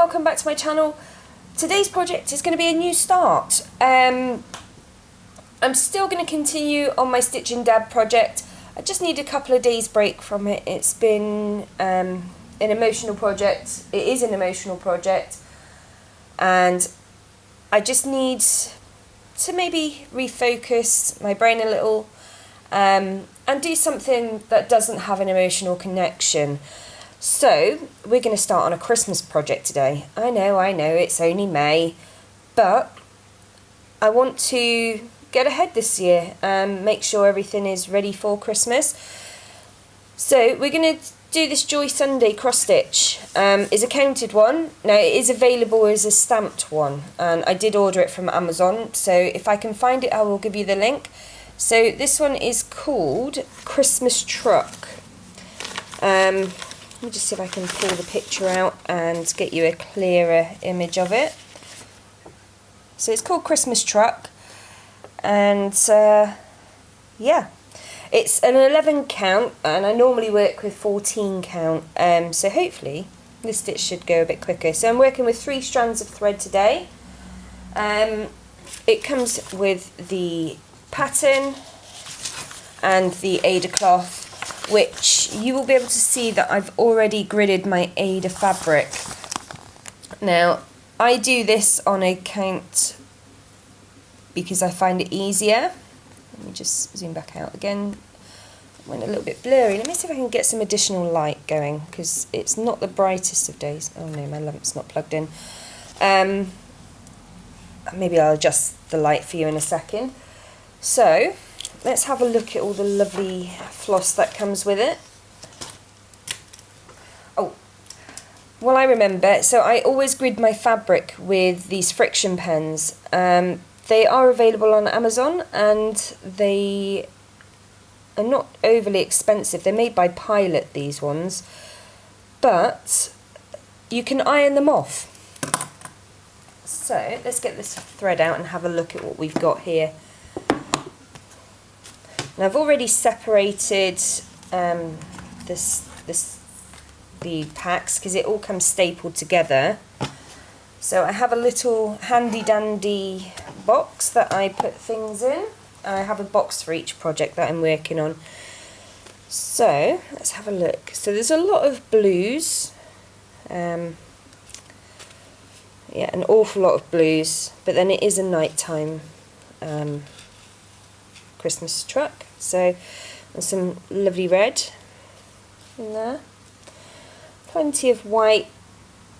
welcome back to my channel. Today's project is going to be a new start. I'm still going to continue on my Stitch and Dab project. I just need a couple of days break from it. It's been an emotional project. It is an emotional project, and I just need to maybe refocus my brain a little and do something that doesn't have an emotional connection. So we're going to start on a Christmas project today. I know, it's only May, but I want to get ahead this year and make sure everything is ready for Christmas. So we're going to do this Joy Sunday cross stitch. It's a counted one. Now it is available as a stamped one, and I did order it from Amazon, so if I can find it I will give you the link. So this one is called Christmas Truck. Let me just see if I can pull the picture out and get you a clearer image of it. So it's called Christmas Truck, and yeah, it's an 11 count, and I normally work with 14 count, so hopefully this stitch should go a bit quicker. So I'm working with 3 strands of thread today. It comes with the pattern and the Ada cloth, which you will be able to see that I've already gridded my Ada fabric. Now, I do this on a count because I find it easier. Let me just zoom back out again. It went a little bit blurry. Let me see if I can get some additional light going, because it's not the brightest of days. Oh no, my lamp's not plugged in. Maybe I'll adjust the light for you in a second. So let's have a look at all the lovely floss that comes with it. Oh, well, I remember, so I always grid my fabric with these friction pens. They are available on Amazon, and they are not overly expensive. They're made by Pilot, these ones, but you can iron them off. So let's get this thread out and have a look at what we've got here. Now I've already separated the packs because it all comes stapled together. So I have a little handy dandy box that I put things in. I have a box for each project that I'm working on. So let's have a look. So there's a lot of blues. Yeah, an awful lot of blues, but then it is a nighttime Christmas truck. So there's some lovely red in there, plenty of white,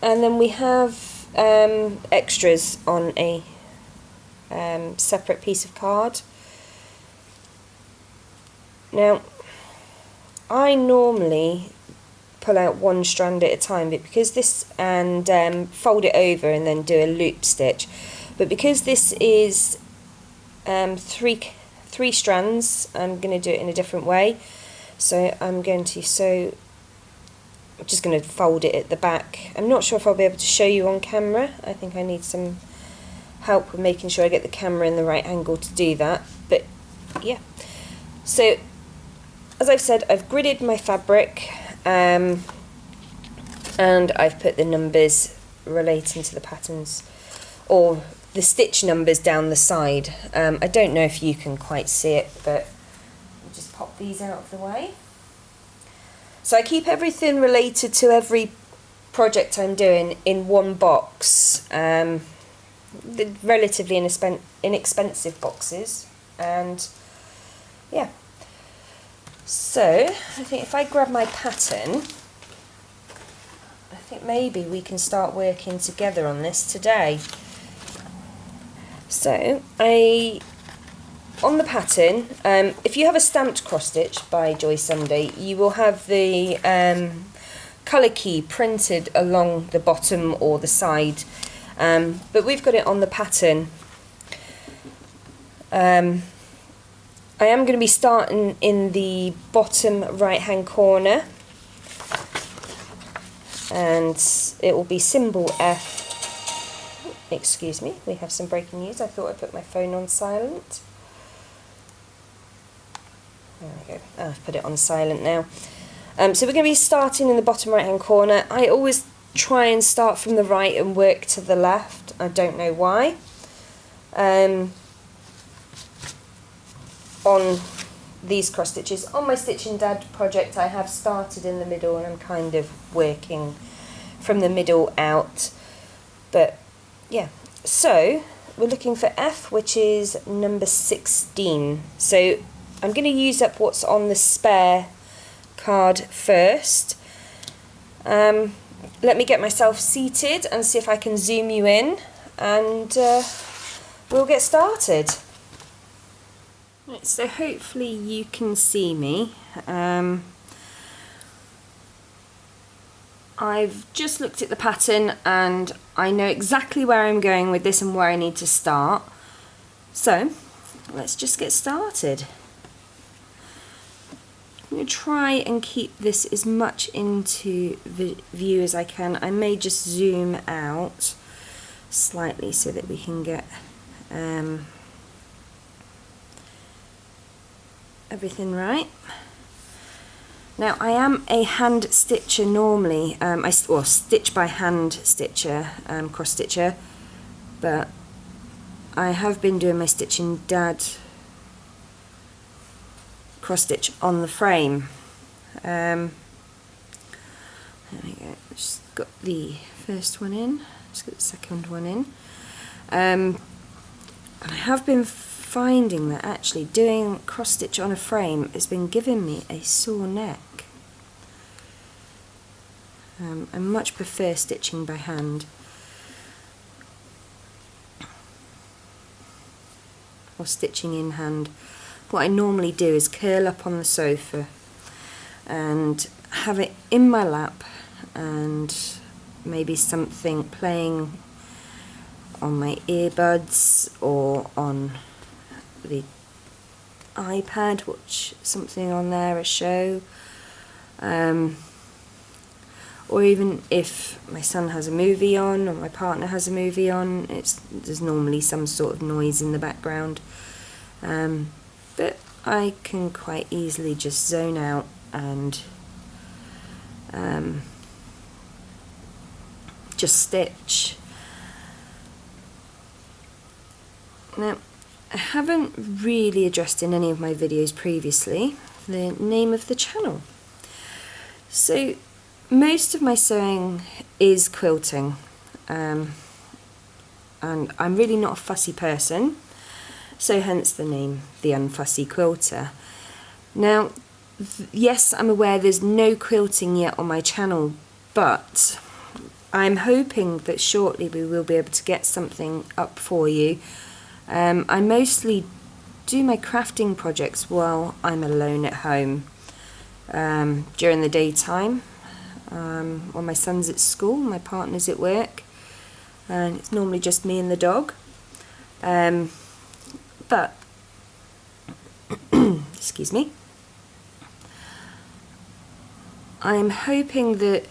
and then we have extras on a separate piece of card. Now, I normally pull out one strand at a time, but because this, and fold it over and then do a loop stitch, but because this is three strands, I'm going to do it in a different way. So I'm just going to fold it at the back. I'm not sure if I'll be able to show you on camera. I think I need some help with making sure I get the camera in the right angle to do that, but yeah. So as I've said, I've gridded my fabric, and I've put the numbers relating to the patterns, or the stitch numbers, down the side. I don't know if you can quite see it, but I'll just pop these out of the way. So I keep everything related to every project I'm doing in one box, the relatively inexpensive boxes, and yeah. So I think if I grab my pattern, I think maybe we can start working together on this today. So on the pattern, if you have a stamped cross stitch by Joy Sunday, you will have the colour key printed along the bottom or the side, but we've got it on the pattern. I am going to be starting in the bottom right hand corner, and it will be symbol F. Excuse me, we have some breaking news. I thought I put my phone on silent. There we go. I've put it on silent now. So we're going to be starting in the bottom right hand corner. I always try and start from the right and work to the left. I don't know why. On these cross stitches. On my Stitching Dad project, I have started in the middle and I'm kind of working from the middle out. But yeah, so we're looking for F, which is number 16. So I'm going to use up what's on the spare card first. Let me get myself seated and see if I can zoom you in, and we'll get started. Right, so hopefully you can see me. I've just looked at the pattern and I know exactly where I'm going with this and where I need to start. So let's just get started. I'm going to try and keep this as much into view as I can. I may just zoom out slightly so that we can get everything right. Now I am a hand stitcher normally, or stitch by hand stitcher, cross stitcher, but I have been doing my Stitching Dad cross stitch on the frame. There we go, just got the first one in, just got the second one in. And I have been finding that actually doing cross stitch on a frame has been giving me a sore neck. I much prefer stitching by hand, or stitching in hand. What I normally do is curl up on the sofa and have it in my lap and maybe something playing on my earbuds or on the iPad, watch something on there, a show, or even if my son has a movie on or my partner has a movie on, there's normally some sort of noise in the background. But I can quite easily just zone out and just stitch. Now, I haven't really addressed in any of my videos previously the name of the channel. So most of my sewing is quilting, and I'm really not a fussy person, so hence the name, The Unfussy Quilter. Now, yes, I'm aware there's no quilting yet on my channel, but I'm hoping that shortly we will be able to get something up for you. I mostly do my crafting projects while I'm alone at home, during the daytime, when my son's at school, my partner's at work, and it's normally just me and the dog. But excuse me, I'm hoping that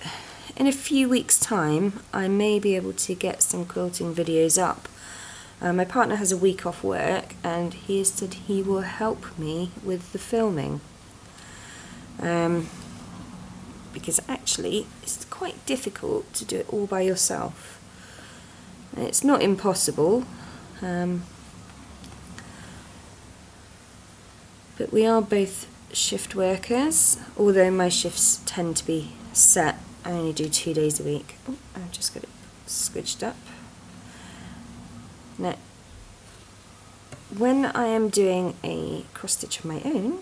in a few weeks' time I may be able to get some quilting videos up. My partner has a week off work and he has said he will help me with the filming, because actually it's quite difficult to do it all by yourself. It's not impossible, but we are both shift workers, although my shifts tend to be set. I only do 2 days a week. Oh, I've just got it squidged up. Now, when I am doing a cross stitch of my own,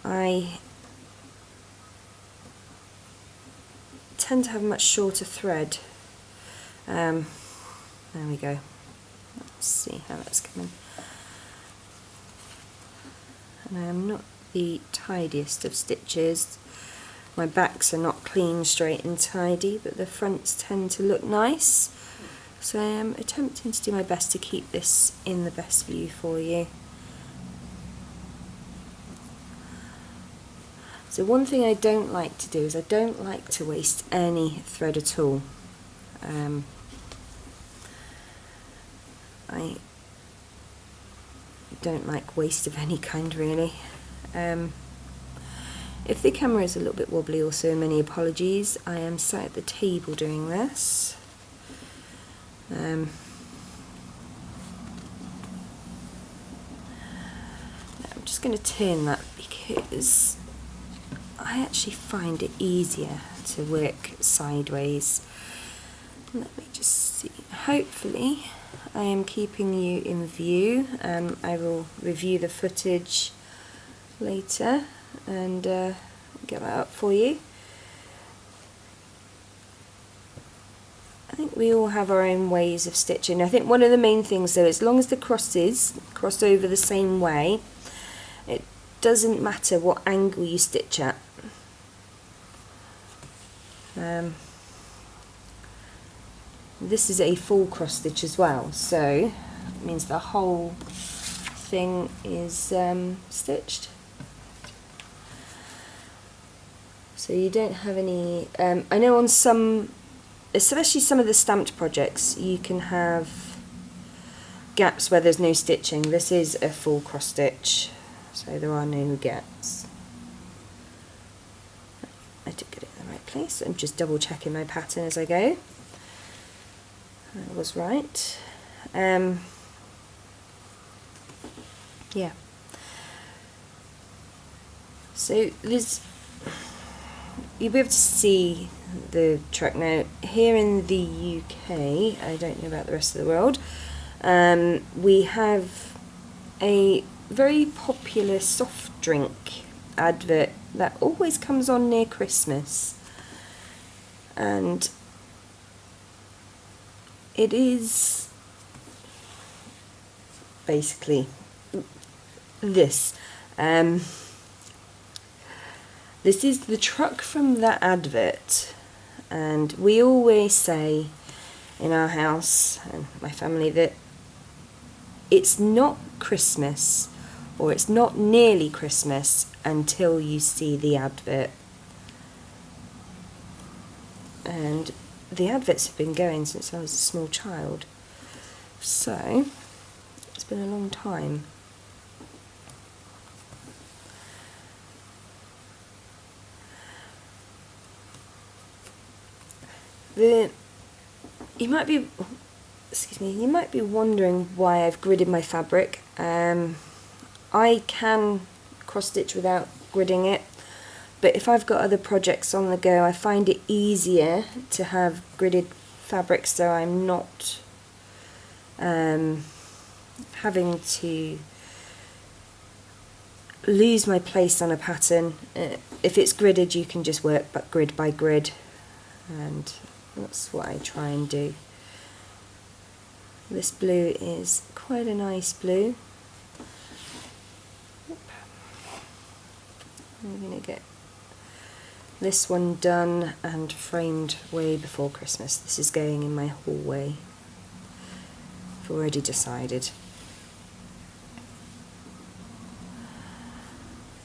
I tend to have much shorter thread. There we go. Let's see how that's coming. And I am not the tidiest of stitches. My backs are not clean, straight and tidy, but the fronts tend to look nice. So I am attempting to do my best to keep this in the best view for you. So one thing I don't like to do is I don't like to waste any thread at all. I don't like waste of any kind, really. If the camera is a little bit wobbly, also many apologies. I am sat at the table doing this. I'm just going to turn that because I actually find it easier to work sideways. Let me just see. Hopefully I am keeping you in view. I will review the footage later and get that up for you. I think we all have our own ways of stitching. I think one of the main things though, as long as the crosses cross over the same way, it doesn't matter what angle you stitch at. This is a full cross stitch as well, so it means the whole thing is stitched. So you don't have any, I know on some, especially some of the stamped projects, you can have gaps where there's no stitching. This is a full cross stitch, so there are no gaps. I did get it in the right place. I'm just double checking my pattern as I go. I was right. Yeah. So there's, you'll be able to see the truck now. Here in the UK, I don't know about the rest of the world, we have a very popular soft drink advert that always comes on near Christmas, and it is basically this. This is the truck from that advert, and we always say in our house and my family that it's not Christmas, or it's not nearly Christmas until you see the advert. And the adverts have been going since I was a small child, so it's been a long time. You might be wondering why I've gridded my fabric. I can cross stitch without gridding it, but if I've got other projects on the go, I find it easier to have gridded fabric, so I'm not having to lose my place on a pattern. If it's gridded, you can just work but grid by grid, and that's what I try and do. This blue is quite a nice blue. I'm going to get this one done and framed way before Christmas. This is going in my hallway. I've already decided.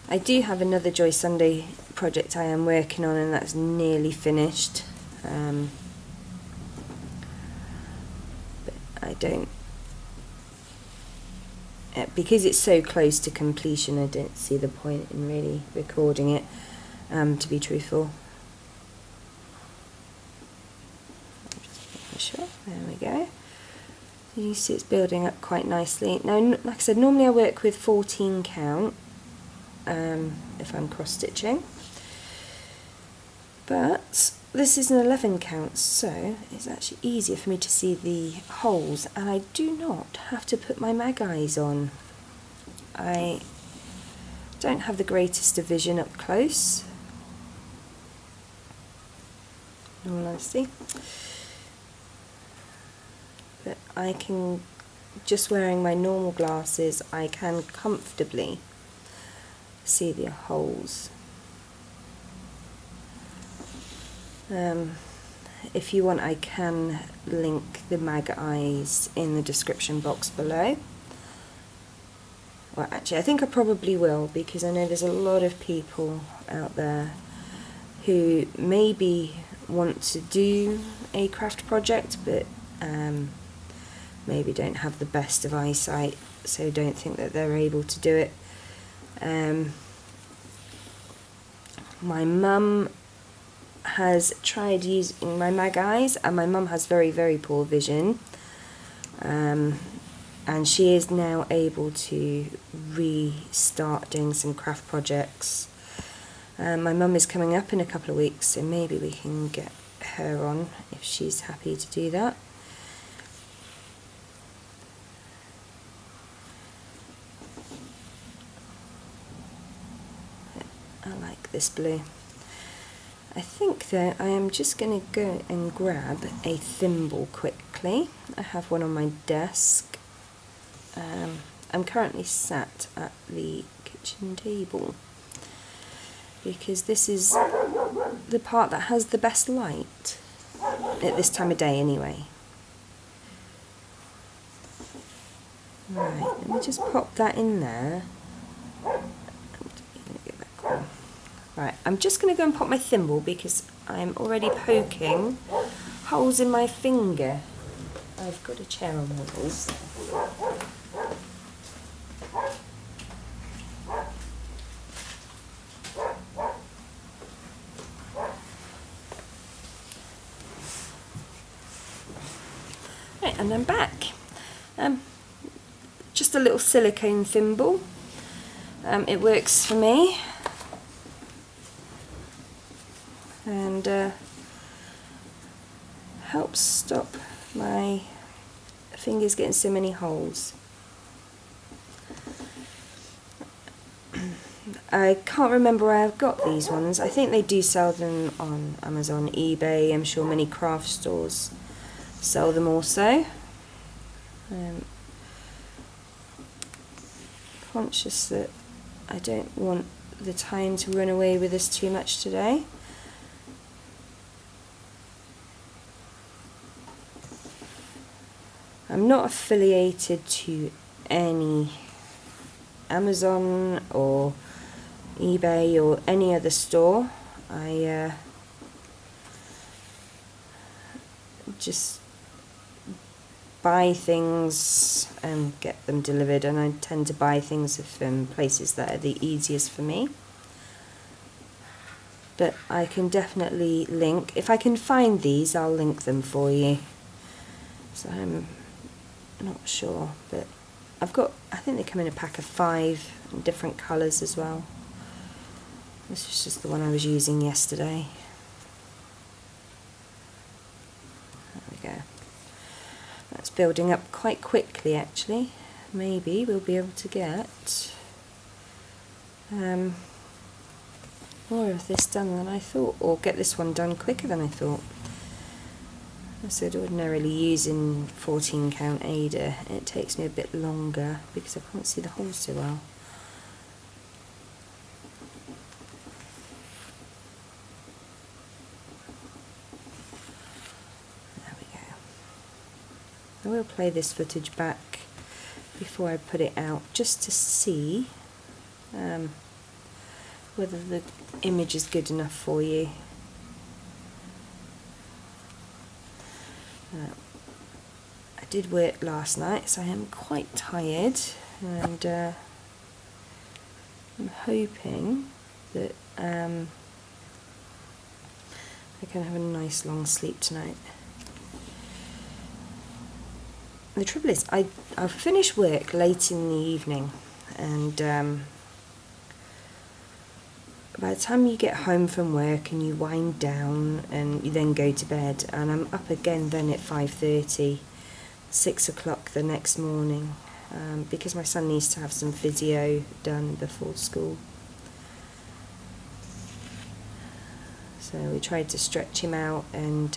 I do have another Joy Sunday project I am working on, and that's nearly finished. But I don't, because it's so close to completion, I don't see the point in really recording it, to be truthful. Sure, there we go. You see it's building up quite nicely. Now, like I said, normally I work with 14 count if I'm cross stitching, but this is an 11 count, so it's actually easier for me to see the holes, and I do not have to put my mag eyes on. I don't have the greatest of vision up close, in all honesty, but I can, just wearing my normal glasses, I can comfortably see the holes. If you want, I can link the mag eyes in the description box below. Well, actually, I think I probably will, because I know there's a lot of people out there who maybe want to do a craft project, but maybe don't have the best of eyesight, so don't think that they're able to do it. My mum has tried using my mag eyes, and my mum has very, very poor vision. And she is now able to restart doing some craft projects. My mum is coming up in a couple of weeks, so maybe we can get her on if she's happy to do that. I like this blue. I think that I am just going to go and grab a thimble quickly. I have one on my desk. I'm currently sat at the kitchen table because this is the part that has the best light at this time of day anyway. Right, let me just pop that in there. Right, I'm just going to go and pop my thimble because I'm already poking holes in my finger. I've got a chair on wheels. Right, and I'm back. Just a little silicone thimble. It works for me. And helps stop my fingers getting so many holes. I can't remember where I've got these ones. I think they do sell them on Amazon, eBay. I'm sure many craft stores sell them also. Conscious that I don't want the time to run away with this too much today. I'm not affiliated to any Amazon or eBay or any other store. I just buy things and get them delivered, and I tend to buy things from places that are the easiest for me. But I can definitely link, if I can find these, I'll link them for you. So I'm not sure, but I think they come in a pack of 5 in different colours as well. This is just the one I was using yesterday. There we go. That's building up quite quickly actually. Maybe we'll be able to get more of this done than I thought, or get this one done quicker than I thought. So ordinarily using 14 count Ada, it takes me a bit longer because I can't see the holes so well. There we go. I will play this footage back before I put it out just to see whether the image is good enough for you. I did work last night, so I am quite tired, and I'm hoping that I can have a nice long sleep tonight. The trouble is, I finish work late in the evening, and by the time you get home from work and you wind down and you then go to bed, and I'm up again then at 5:30, 6 o'clock the next morning, because my son needs to have some physio done before school. So we tried to stretch him out and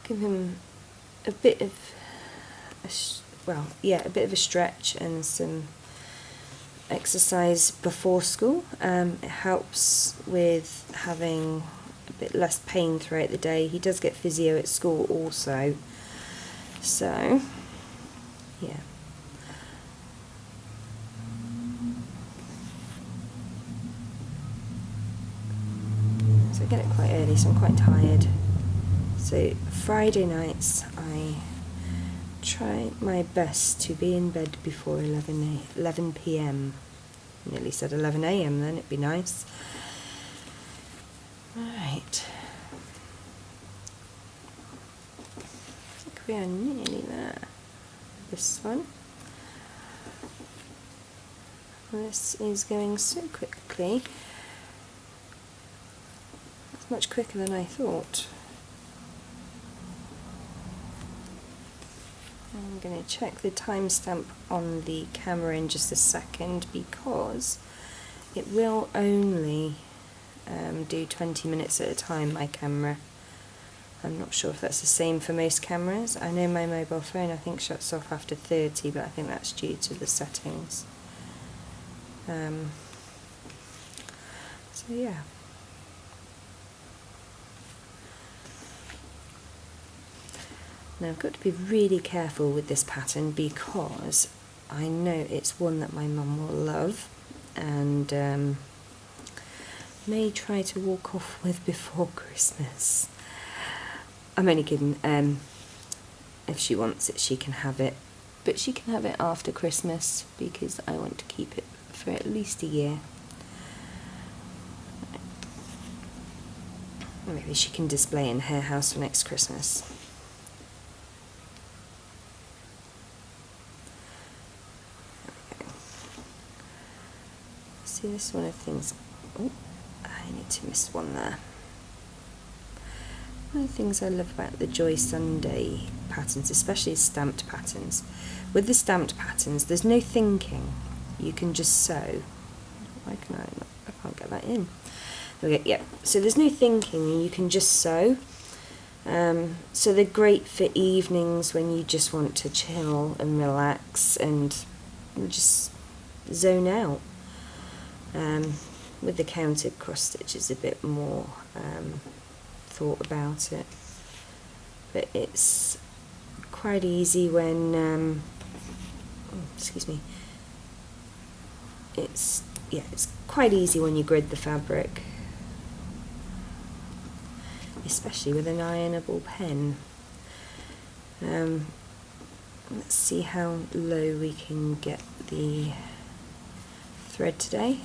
give him a bit of a stretch and some exercise before school. It helps with having a bit less pain throughout the day. He does get physio at school also, so yeah. So I get it quite early, so I'm quite tired. So Friday nights I try my best to be in bed before 11 p.m. Nearly said 11 AM then, it'd be nice. Right. I think we are nearly there. This one. This is going so quickly. It's much quicker than I thought. I'm going to check the timestamp on the camera in just a second because it will only do 20 minutes at a time, my camera. I'm not sure if that's the same for most cameras. I know my mobile phone I think shuts off after 30, but I think that's due to the settings. So yeah. Now I've got to be really careful with this pattern because I know it's one that my mum will love and may try to walk off with before Christmas. I'm only kidding. If she wants it, she can have it. But she can have it after Christmas because I want to keep it for at least a year. Maybe she can display in her house for next Christmas. See, this is one of the things. Oh, I need to miss one there. One of the things I love about the Joy Sunday patterns, especially stamped patterns, with the stamped patterns, there's no thinking. You can just sew. Why can I can't get that in. There we go. Yeah. So there's no thinking, and you can just sew. So they're great for evenings when you just want to chill and relax and just zone out. With the counted cross stitch, it's a bit more thought about it, but it's quite easy when excuse me, it's quite easy when you grid the fabric, especially with an ironable pen. Let's see how low we can get the thread today.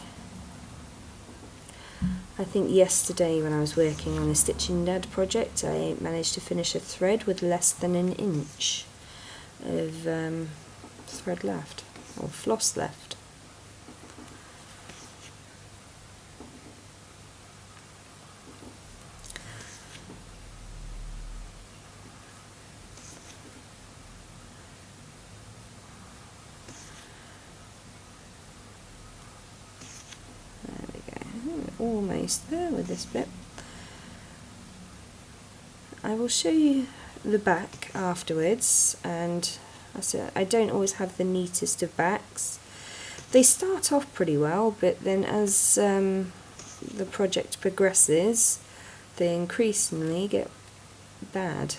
I think yesterday when I was working on a Stitching Dad project, I managed to finish a thread with less than an inch of thread left, or floss left. Almost there with this bit. I will show you the back afterwards, and I don't always have the neatest of backs. They start off pretty well, but then as the project progresses, they increasingly get bad.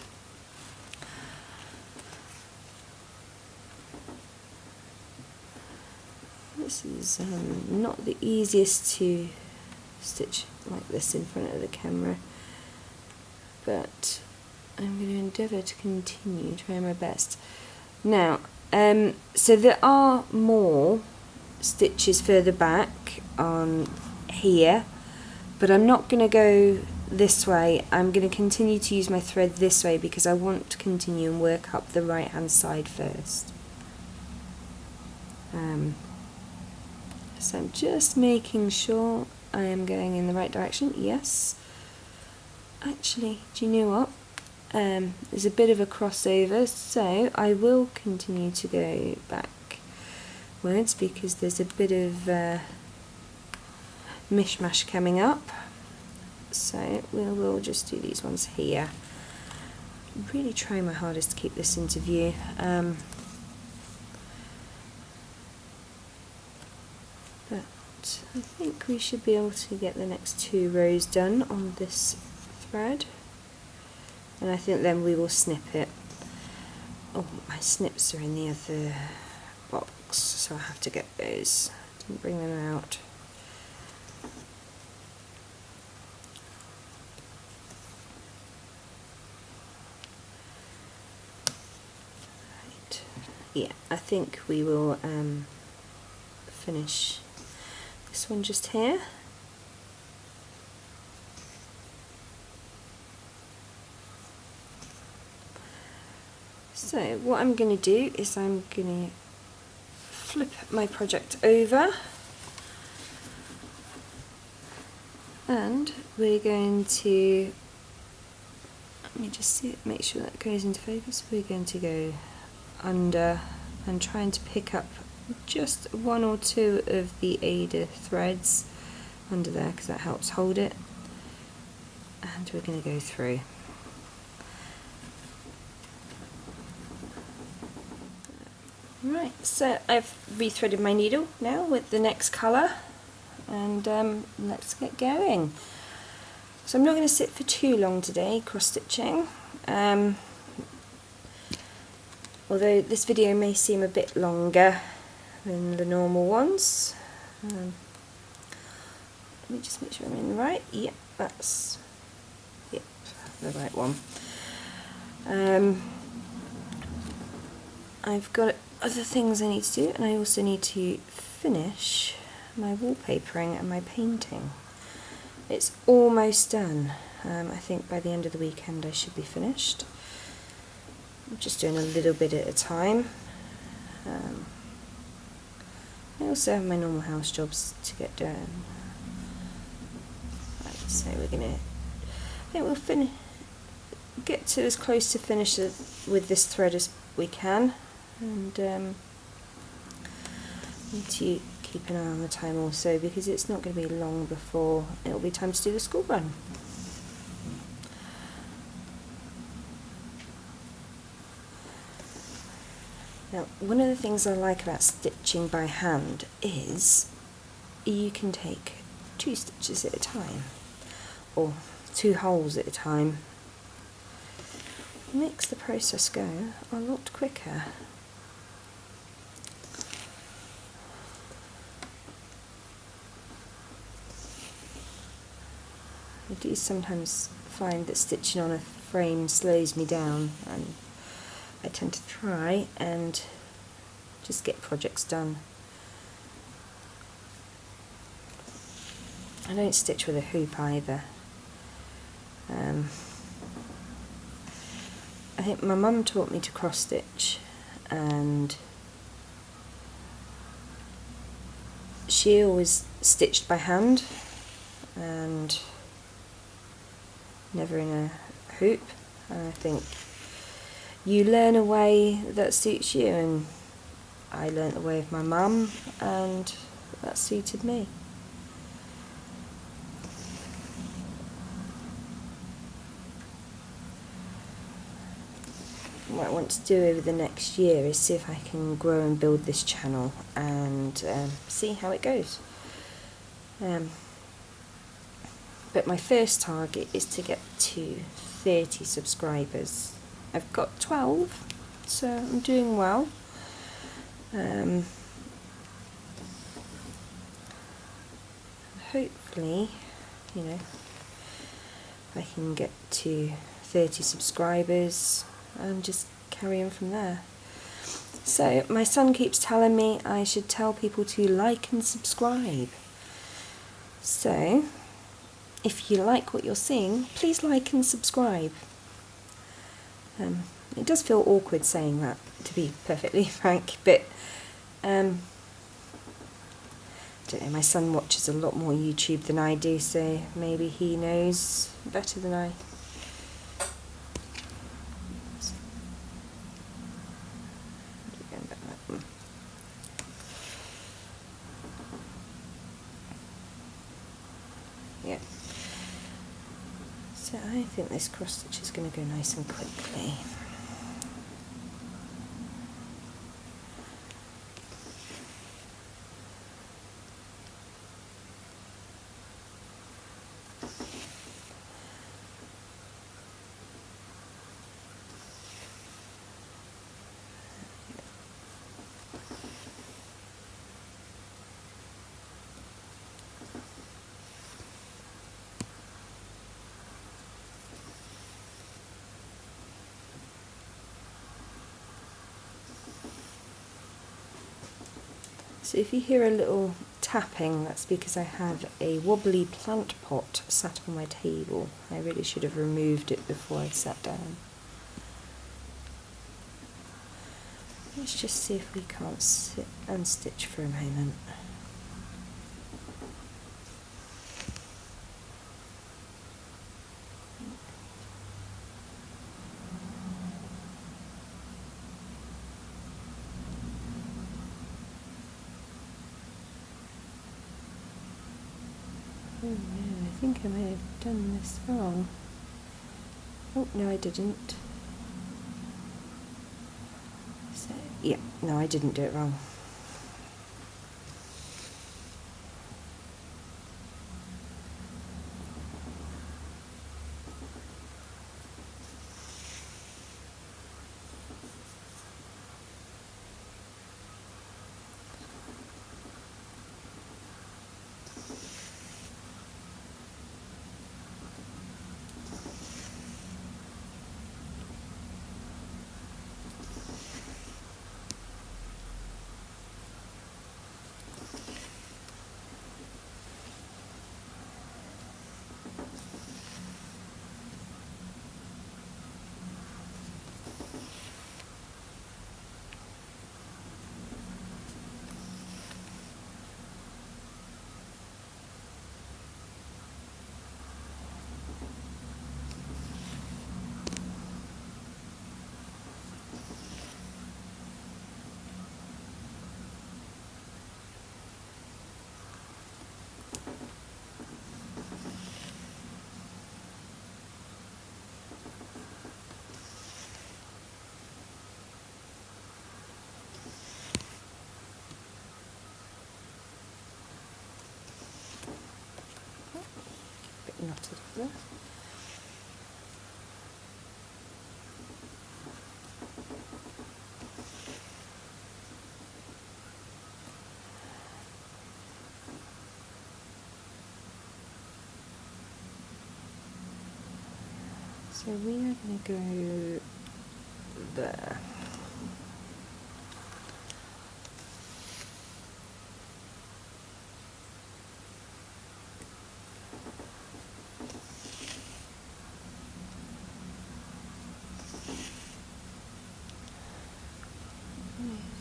This is not the easiest to stitch like this in front of the camera, but I'm going to endeavour to continue, try my best. Now, so there are more stitches further back on here, but I'm not going to go this way. I'm going to continue to use my thread this way because I want to continue and work up the right hand side first. So I'm just making sure I am going in the right direction. Yes. Actually, do you know what? There's a bit of a crossover, so I will continue to go backwards because there's a bit of mishmash coming up. So we will just do these ones here. Really trying my hardest to keep this into view. But I think we should be able to get the next 2 rows done on this thread, and I think then we will snip it. Oh, my snips are in the other box, so I have to get those. Didn't bring them out. Right. Yeah, I think we will finish this one just here. So what I'm going to do is I'm going to flip my project over, and we're going to, let me just see it, make sure that goes into focus. We're going to go under and trying to pick up just one or two of the Ada threads under there because that helps hold it, and we're going to go through. Right, so I've rethreaded my needle now with the next colour, and let's get going. So I'm not going to sit for too long today cross stitching, although this video may seem a bit longer than the normal ones. Let me just make sure I'm in the right. Yep, that's the right one. I've got other things I need to do, and I also need to finish my wallpapering and my painting. It's almost done. I think by the end of the weekend I should be finished. I'm just doing a little bit at a time. I also have my normal house jobs to get done. Right, so we're gonna, I think we'll get to as close to finish with this thread as we can, and need to keep an eye on the time also, because it's not going to be long before it'll be time to do the school run. Now, one of the things I like about stitching by hand is you can take 2 stitches at a time, or 2 holes at a time. It makes the process go a lot quicker. I do sometimes find that stitching on a frame slows me down, and I tend to try and just get projects done. I don't stitch with a hoop either. I think my mum taught me to cross stitch, and she always stitched by hand and never in a hoop. And I think you learn a way that suits you, and I learnt the way of my mum, and that suited me. What I want to do over the next year is see if I can grow and build this channel, and see how it goes. But my first target is to get to 30 subscribers. I've got 12, so I'm doing well. Hopefully, you know, I can get to 30 subscribers and just carry on from there. So my son keeps telling me I should tell people to like and subscribe. So if you like what you're seeing, please like and subscribe. It does feel awkward saying that, to be perfectly frank, but I don't know, my son watches a lot more YouTube than I do, so maybe he knows better than I. Yeah. So I think this cross stitch is going to go nice and quickly. So if you hear a little tapping, that's because I have a wobbly plant pot sat on my table. I really should have removed it before I sat down. Let's just see if we can't sit and stitch for a moment. Oh no, I think I may have done this wrong. Oh no, I didn't. So, yeah, no, I didn't do it wrong. Knotted there. So we are going to go there.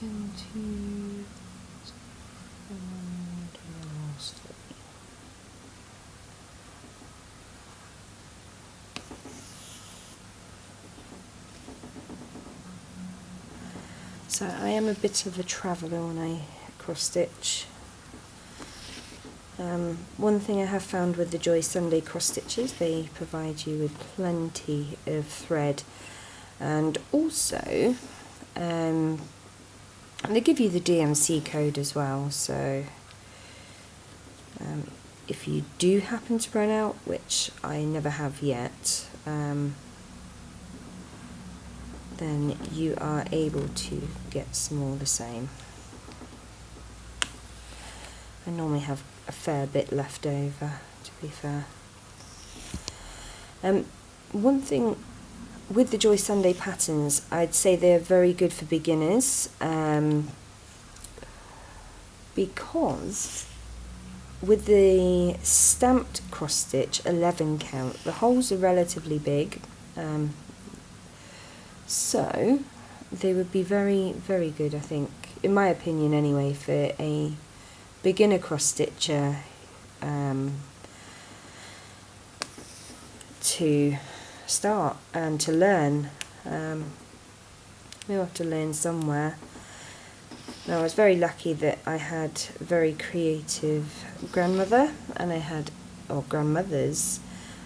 Into so I am a bit of a traveller when I cross stitch. One thing I have found with the Joy Sunday cross stitches, they provide you with plenty of thread, and also they give you the DMC code as well, so if you do happen to run out, which I never have yet, then you are able to get some more the same. I normally have a fair bit left over, to be fair. One thing with the Joy Sunday patterns, I'd say they're very good for beginners, because with the stamped cross stitch 11 count, the holes are relatively big, so they would be very, very good, I think, in my opinion anyway, for a beginner cross stitcher to start and to learn. We'll have to learn somewhere. Now, I was very lucky that I had a very creative grandmother, and I had, or grandmothers,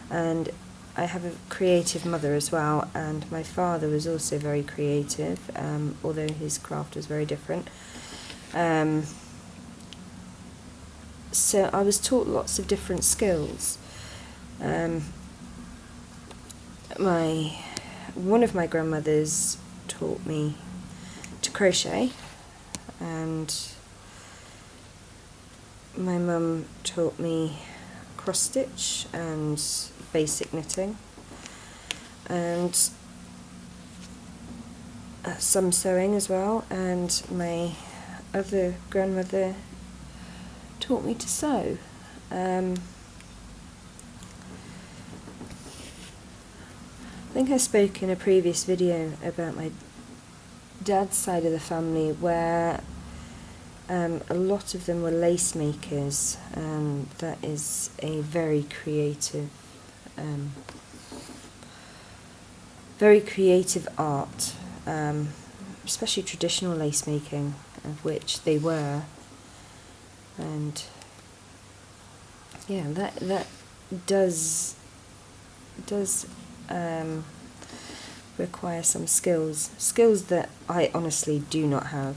and I have a creative mother as well, and my father was also very creative, although his craft was very different. So I was taught lots of different skills. One of my grandmothers taught me to crochet, and my mum taught me cross stitch and basic knitting, and some sewing as well, and my other grandmother taught me to sew. I think I spoke in a previous video about my dad's side of the family, where a lot of them were lace makers, and that is a very creative art, especially traditional lace making, of which they were. And yeah, that does require some skills that I honestly do not have.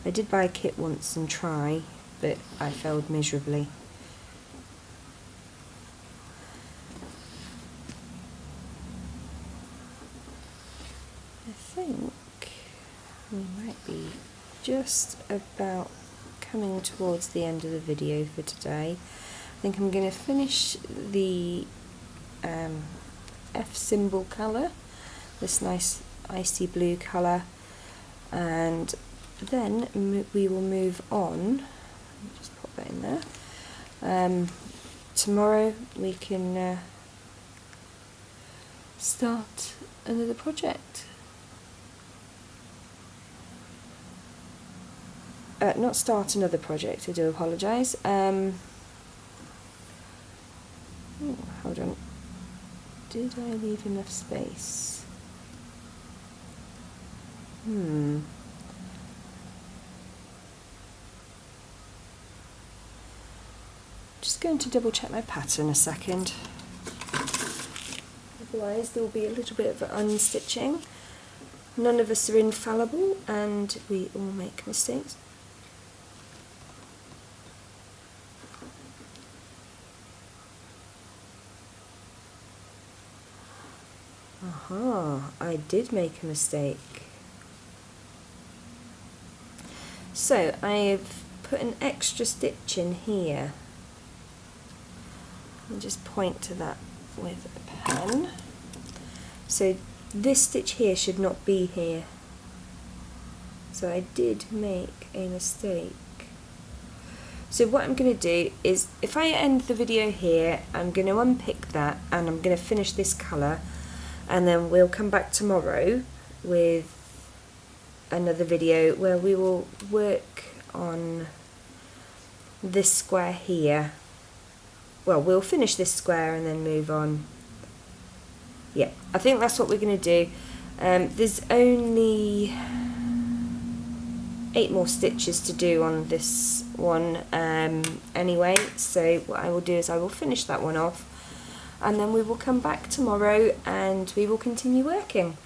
I did buy a kit once and try, but I failed miserably. I think we might be just about coming towards the end of the video for today. I think I'm going to finish the F symbol colour, this nice icy blue colour, and then we will move on. Let me just pop that in there. Tomorrow we can start another project. Not start another project, I do apologise. Hold on. Did I leave enough space? Just going to double check my pattern a second. Otherwise there will be a little bit of unstitching. None of us are infallible and we all make mistakes. Aha, I did make a mistake. So I've put an extra stitch in here. I'll just point to that with a pen. So this stitch here should not be here. So I did make a mistake. So what I'm going to do is, if I end the video here, I'm going to unpick that and I'm going to finish this colour, and then we'll come back tomorrow with another video where we will work on this square here. Well, we'll finish this square and then move on. Yeah, I think that's what we're going to do. There's only 8 more stitches to do on this one anyway, so what I will do is I will finish that one off, and then we will come back tomorrow and we will continue working.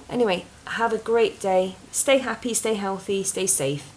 Anyway, have a great day. Stay happy, stay healthy, stay safe.